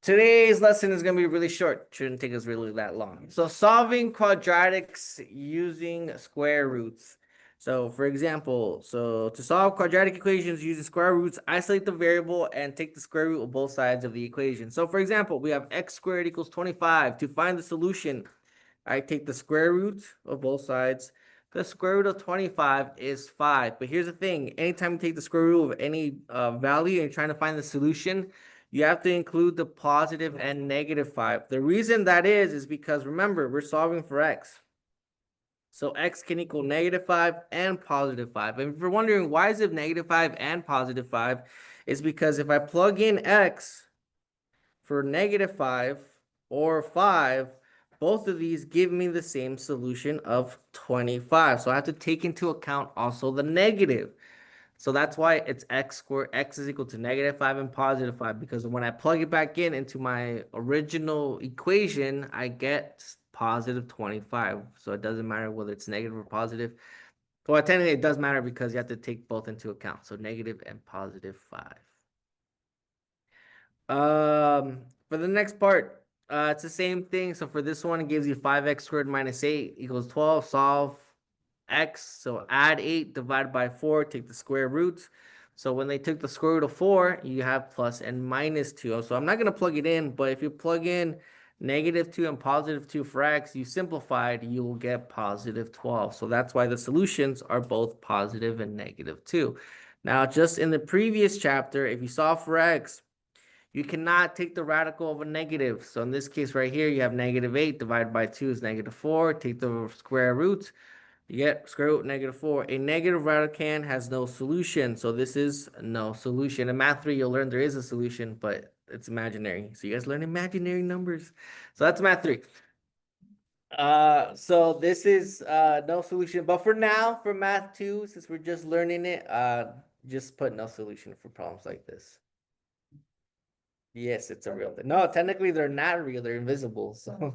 Today's lesson is going to be really short. Shouldn't take us really that long. So solving quadratics using square roots. So for example, to solve quadratic equations using square roots, isolate the variable and take the square root of both sides of the equation. So for example, we have x squared equals 25. To find the solution, I take the square root of both sides. The square root of 25 is 5. But here's the thing. Anytime you take the square root of any value and you're trying to find the solution, you have to include the positive and negative 5. The reason that is because remember, we're solving for x. So x can equal negative 5 and positive 5. And if you're wondering why is it negative 5 and positive 5, it's because if I plug in x for negative 5 or 5, both of these give me the same solution of 25. So I have to take into account also the negative. So that's why it's x squared. X is equal to negative 5 and positive 5. Because when I plug it back in into my original equation, I get positive 25. So it doesn't matter whether it's negative or positive. Well, technically it does matter because you have to take both into account. So negative and positive 5. For the next part, it's the same thing. So for this one, it gives you 5x squared minus 8 equals 12. Solve x. So add 8 divided by 4, take the square root. So when they took the square root of 4, you have plus and minus 2. So I'm not going to plug it in, but if you plug in negative 2 and positive 2 for x, you simplified, you will get positive 12. So that's why the solutions are both positive and negative 2. Now, just in the previous chapter, if you solve for x, you cannot take the radical of a negative. So in this case right here, you have negative 8 divided by 2 is negative 4. Take the square root. You get square root negative 4. A negative radicand has no solution. So this is no solution. In math 3, you'll learn there is a solution, but it's imaginary. So you guys learn imaginary numbers. So that's math 3. So this is no solution. But for now, for math 2, since we're just learning it, just put no solution for problems like this. Yes, it's a real thing. No, technically they're not real, they're invisible. So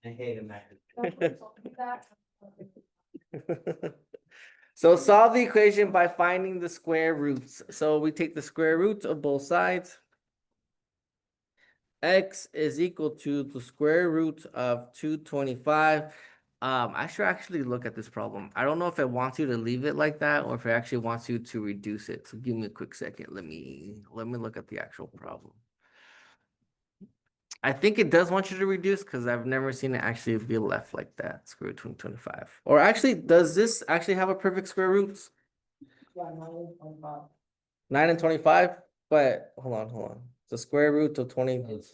I hate it. So solve the equation by finding the square roots. So we take the square roots of both sides. X is equal to the square root of 225. I should actually look at this problem. I don't know if it wants you to leave it like that or if it actually wants you to reduce it. So give me a quick second. Let me look at the actual problem. I think it does want you to reduce because I've never seen it actually be left like that. Square root 25. Or actually, does this actually have a perfect square roots? Yeah, 9 and 25. 9 and 25? But hold on. The square root of 20. It's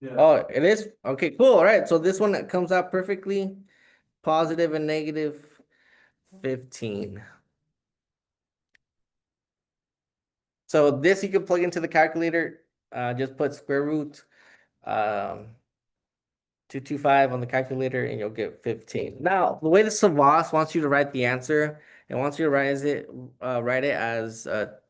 yeah. Oh, it is? Okay, cool. All right. So this one that comes out perfectly. Positive and negative 15. So this you can plug into the calculator. Just put square root 225 on the calculator and you'll get 15. Now, the way the Savas wants you to write the answer, it wants you to write it as a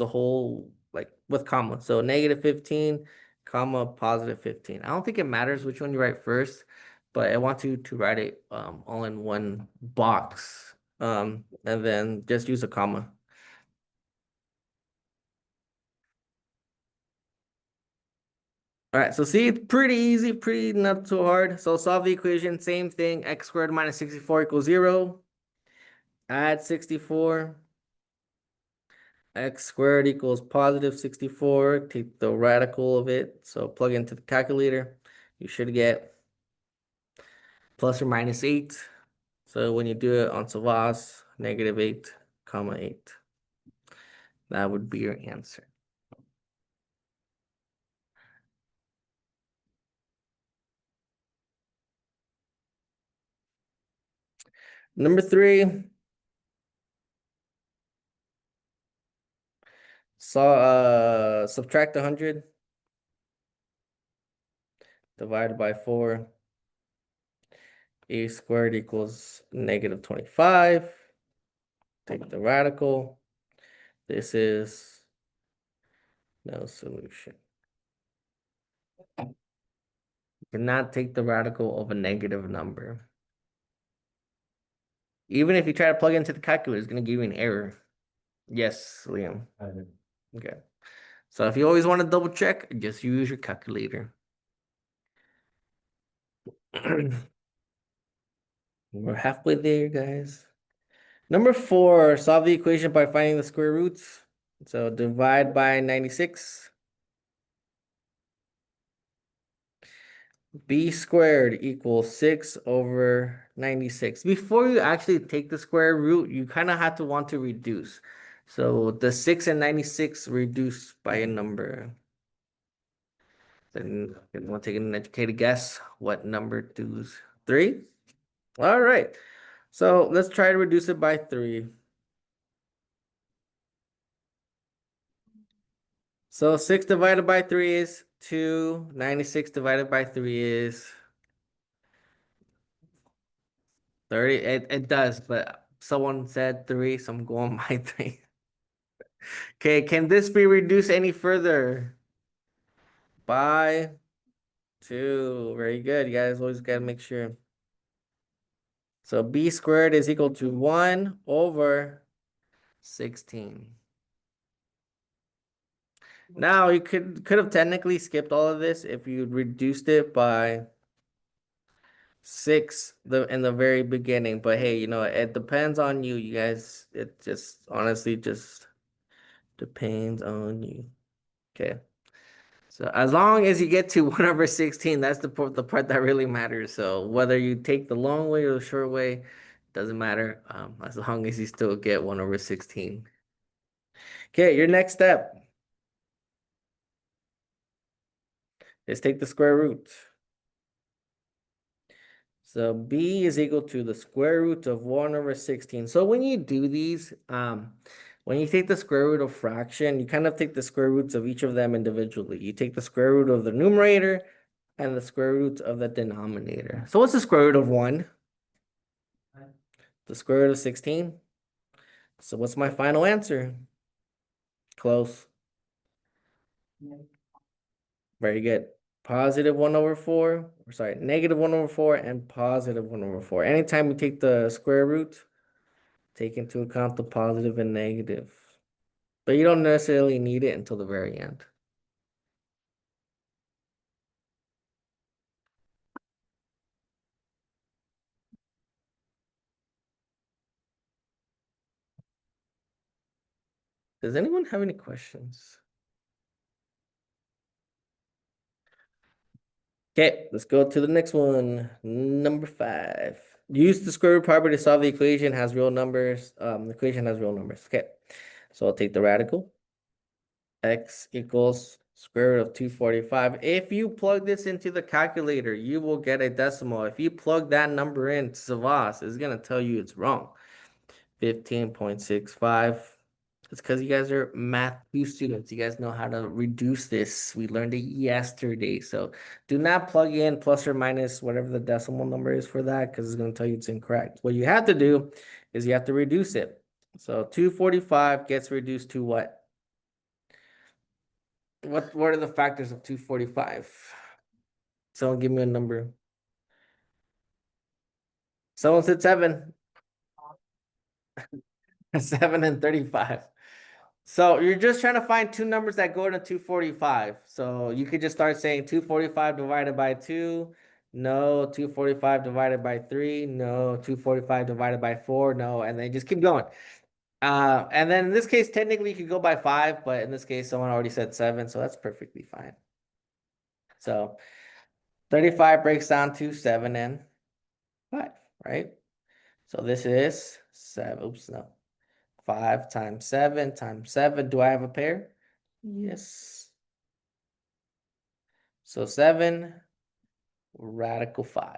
whole, like with comma. So negative 15, comma, positive 15. I don't think it matters which one you write first, but I want you to write it all in one box. And then just use a comma. All right, so see, it's pretty easy, pretty not so hard. So solve the equation, same thing, x squared minus 64 equals 0. Add 64. X squared equals positive 64. Take the radical of it. So plug into the calculator. You should get plus or minus 8. So when you do it on Savas, negative 8, comma 8. That would be your answer. Number 3. Subtract 100. Divided by 4. A squared equals negative 25. Take the radical. This is no solution. You cannot take the radical of a negative number. Even if you try to plug it into the calculator, it's going to give you an error. Yes, Liam. Okay. So if you always want to double check, just use your calculator. We're halfway there, guys. Number 4, solve the equation by finding the square roots. So divide by 96. B squared equals 6 over 96. Before you actually take the square root, you kind of have to want to reduce. So the 6 and 96 reduce by a number. Then you want to take an educated guess. What number does 3? All right. So let's try to reduce it by 3. So 6 divided by 3 is 2. 96 divided by 3 is 30. It does, but someone said 3, so I'm going by 3. Okay, can this be reduced any further? By 2. Very good. You guys always gotta make sure. So b squared is equal to 1 over 16. Now you could have technically skipped all of this if you reduced it by 6 in the very beginning. But hey, you know, it depends on you. You guys, it just honestly just depends on you. Okay. So as long as you get to 1 over 16, that's the part that really matters. So whether you take the long way or the short way, doesn't matter. As long as you still get 1 over 16. Okay, your next step is take the square root. So b is equal to the square root of 1 over 16. So when you do these, when you take the square root of fraction, you kind of take the square roots of each of them individually. You take the square root of the numerator and the square root of the denominator. So what's the square root of 1? The square root of 16. So what's my final answer? Close. Very good. Positive 1 over 4, or sorry, negative 1 over 4 and positive 1 over 4. Anytime you take the square root, take into account the positive and negative. But you don't necessarily need it until the very end. Does anyone have any questions? Okay, let's go to the next one. Number 5. Use the square root property to solve the equation has real numbers. The equation has real numbers. Okay, so I'll take the radical. X equals square root of 245. If you plug this into the calculator, you will get a decimal. If you plug that number in to Savas, it's going to tell you it's wrong. 15.65. It's because you guys are Math 2 students. You guys know how to reduce this. We learned it yesterday. So do not plug in plus or minus whatever the decimal number is for that because it's going to tell you it's incorrect. What you have to do is you have to reduce it. So 245 gets reduced to what? What are the factors of 245? Someone give me a number. Someone said 7. 7 and 35. So you're just trying to find two numbers that go to 245. So you could just start saying 245 divided by 2. No, 245 divided by 3. No, 245 divided by 4. No, and then just keep going. And then in this case, technically you could go by 5, but in this case, someone already said 7, so that's perfectly fine. So 35 breaks down to 7 and 5, right? So this is 7. Oops, no. 5 times 7 times 7. Do I have a pair? Yes. So 7 radical 5.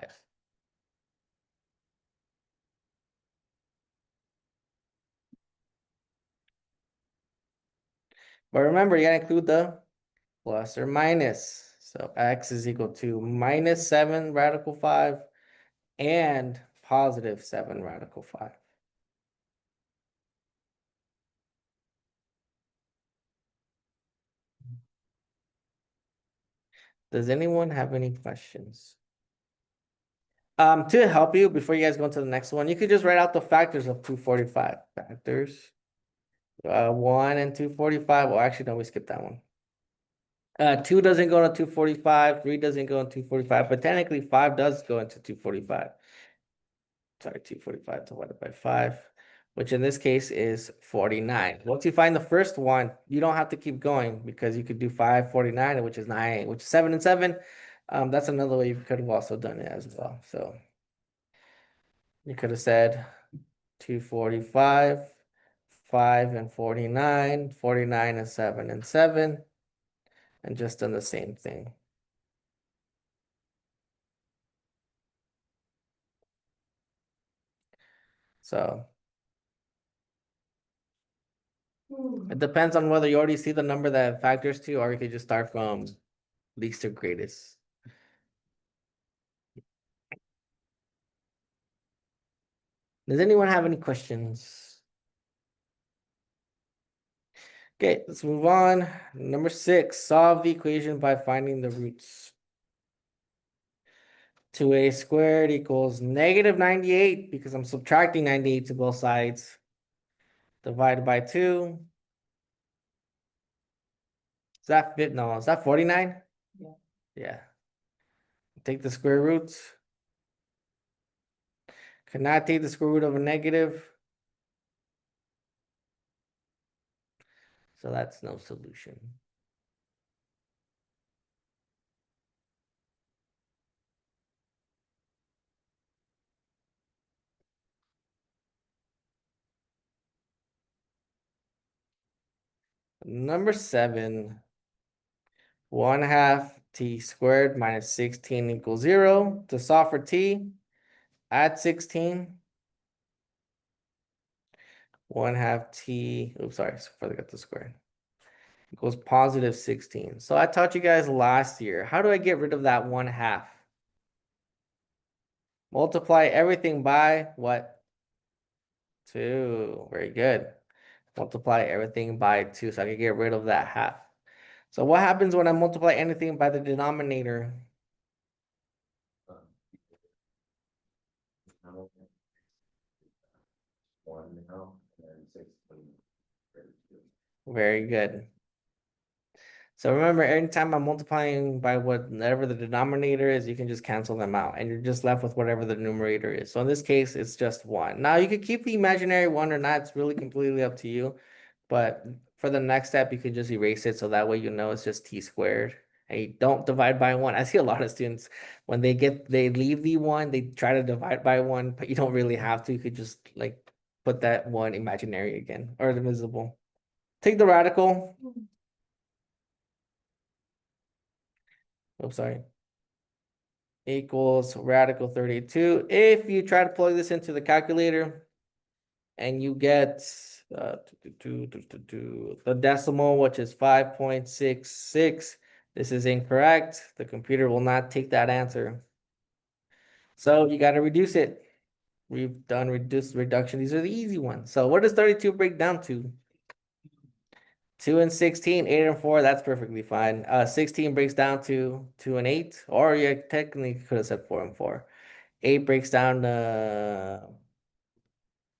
But remember, you gotta include the plus or minus. So x is equal to minus 7 radical 5 and positive 7 radical 5. Does anyone have any questions? To help you, before you guys go into the next one, you could just write out the factors of 245. Factors. 1 and 245. Well, actually, no, we skipped that one. 2 doesn't go into 245, 3 doesn't go into 245, but technically 5 does go into 245. Sorry, 245 divided by 5, which in this case is 49. Once you find the first one, you don't have to keep going because you could do 549, which is 9, which is 7 and 7. That's another way you could have also done it as well. So you could have said 245, 5 and 49, 49 and 7 and 7, and just done the same thing. So it depends on whether you already see the number that it factors to, or you could just start from least to greatest. Does anyone have any questions? Okay, let's move on. Number 6, solve the equation by finding the roots. 2a squared equals negative 98 because I'm subtracting 98 to both sides. Divided by 2. Is that fit? No, is that 49? Yeah. Yeah. Take the square roots. Cannot take the square root of a negative. So that's no solution. Number 7, 1/2 t squared minus 16 equals 0. To solve for t, add 16. 1/2 t, oops, sorry, forgot the square. Equals positive 16. So I taught you guys last year. How do I get rid of that 1/2? Multiply everything by what? 2. Very good. Multiply everything by 2 so I can get rid of that half. So what happens when I multiply anything by the denominator? Very good. So remember, anytime I'm multiplying by whatever the denominator is, you can just cancel them out and you're just left with whatever the numerator is. So in this case, it's just 1. Now you could keep the imaginary 1 or not. It's really completely up to you. But for the next step, you can just erase it. So that way you know it's just t squared. And you don't divide by 1. I see a lot of students, when they leave the 1, they try to divide by 1, but you don't really have to. You could just like put that 1 imaginary again or divisible. Take the radical. Oh, sorry. Equals radical 32. If you try to plug this into the calculator and you get the decimal, which is 5.66, this is incorrect. The computer will not take that answer. So you got to reduce it. We've done reduction. These are the easy ones. So what does 32 break down to? 2 and 16, 8 and 4, that's perfectly fine. 16 breaks down to 2 and 8, or you technically could have said 4 and 4. 8 breaks down to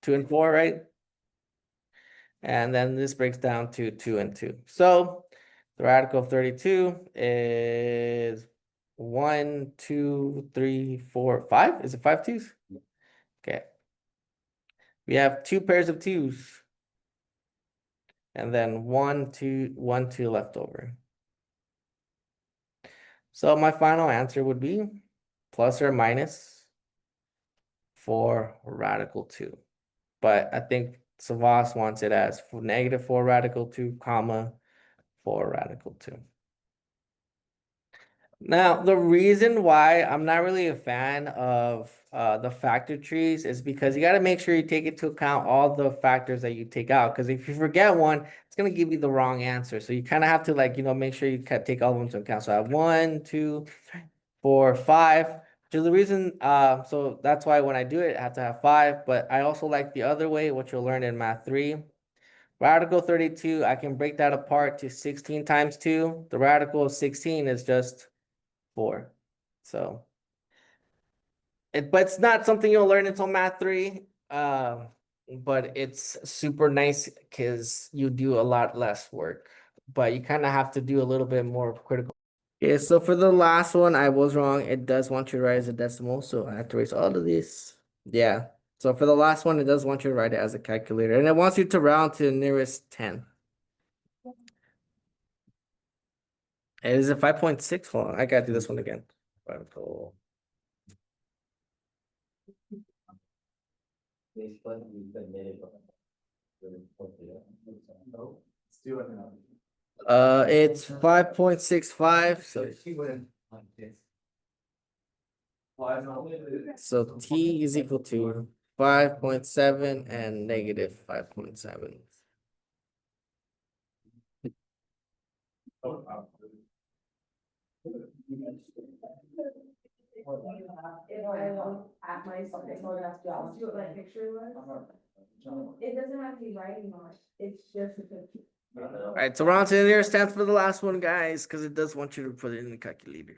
2 and 4, right? And then this breaks down to 2 and 2. So the radical of 32 is 1, 2, 3, 4, 5. Is it 5 twos? Okay. We have 2 pairs of 2s. And then 1, 2, 1, 2 left over. So my final answer would be plus or minus 4 radical 2. But I think Savas wants it as negative 4 radical 2, comma, 4 radical 2. Now, the reason why I'm not really a fan of the factor trees is because you got to make sure you take into account all the factors that you take out. Because if you forget one, it's going to give you the wrong answer. So you kind of have to make sure you take all of them into account. So I have 1, 2, 3, 4, 5. Which is the reason, so that's why when I do it, I have to have 5. But I also like the other way, which you'll learn in math 3. Radical 32, I can break that apart to 16 times 2. The radical of 16 is just 4. So but it's not something you'll learn until math 3. But it's super nice because you do a lot less work. but you kind of have to do a little bit more critical. Okay, so for the last one, I was wrong. It does want you to write as a decimal, so I have to erase all of this. Yeah. So for the last one, it does want you to write it as a calculator, and it wants you to round to the nearest 10. And is it 5.6? Hold on, I gotta do this one again. It's 5.65, so T is equal to 5.7 and negative 5.7. At my, so that's just what my picture was. It doesn't have to be writing on it, it's just a picture. All right, so round to the nearest 10th for the last one, guys, because it does want you to put it in the calculator.